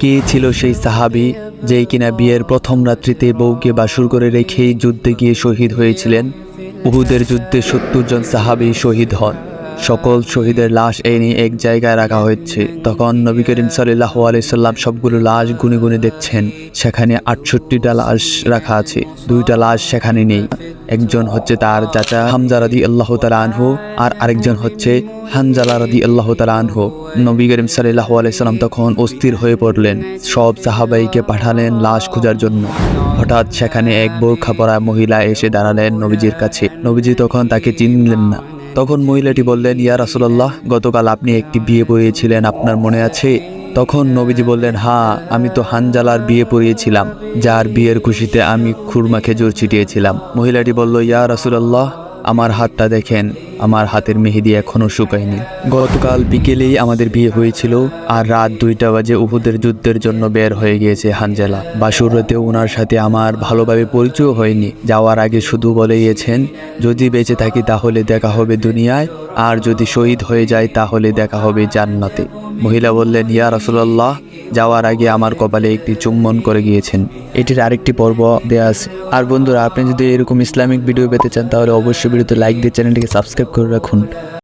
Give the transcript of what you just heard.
কে ছিল সেই সাহাবী যেই কিনা বিয়ের প্রথম রাত্রিতে বউকে বাসুর করে রেখেই যুদ্ধে গিয়ে শহীদ হয়েছিলেন? উহুদের যুদ্ধে ৭০ জন সাহাবী শহীদ হন। সকল শহীদের লাশ এনে এক জায়গায় রাখা হয়েছে। তখন নবী করিম সাল্লাল্লাহু আলাইহি সাল্লাম সবগুলো লাশ গুনে গুনে দেখছেন, সেখানে ৬৮টা লাশ রাখা আছে, 2টা লাশ সেখানে নেই। একজন হচ্ছে তার চাচা হামজা রাদিয়াল্লাহু তাআলা আনহু, আর আরেকজন হচ্ছে হানজালা রাদিয়াল্লাহু তাআলা আনহু। নবী করিম সাল্লাল্লাহু আলাইহি সাল্লাম তখন অস্থির হয়ে পড়লেন, সব সাহাবাইকে পাঠালেন লাশ খোঁজার জন্য। হঠাৎ সেখানে এক বোরখা পরা মহিলা এসে দাঁড়ালেন নবীজির কাছে। নবীজি তখন তাকে চিনলেন না। তখন মহিলাটি বললেন, ইয়া রাসূলুল্লাহ, গতকাল আপনি একটি বিয়ে পড়িয়েছিলেন, আপনার মনে আছে? তখন নবীজি বললেন, হ্যাঁ, আমি তো হানজালার বিয়ে পড়িয়েছিলাম, যার বিয়ের খুশিতে আমি খুরমা খেজুর ছিটিয়েছিলাম। মহিলাটি বলল, ইয়া রাসূলুল্লাহ, আমার হাতটা দেখেন, আমার হাতের মেহেদি এখনো শুকায়নি। গতকাল বিকেলেই আমাদের বিয়ে হয়েছিল, আর রাত 2টা বাজে উহুদের যুদ্ধের জন্য বের হয়ে গিয়েছে হানজালা। বাসর রাতেও ওনার সাথে আমার ভালোভাবে পরিচয় হয়নি। যাওয়ার আগে শুধু বলে গিয়েছেন, যদি বেঁচে থাকি তাহলে দেখা হবে দুনিয়ায়, আর যদি শহীদ হয়ে যায় তাহলে দেখা হবে জান্নাতে। মহিলা বললেন, ইয়া রাসূলুল্লাহ, যাওয়ার আগে আমার কপালে একটি চুম্বন করে গিয়েছেন। এটির আরেকটি পর্ব দেয়া আছে। আর বন্ধুরা, আপনি যদি এরকম ইসলামিক ভিডিও পেতে চান তাহলে অবশ্যই ভিডিওতে লাইক দিয়ে চ্যানেলটিকে সাবস্ক্রাইব করে রাখুন।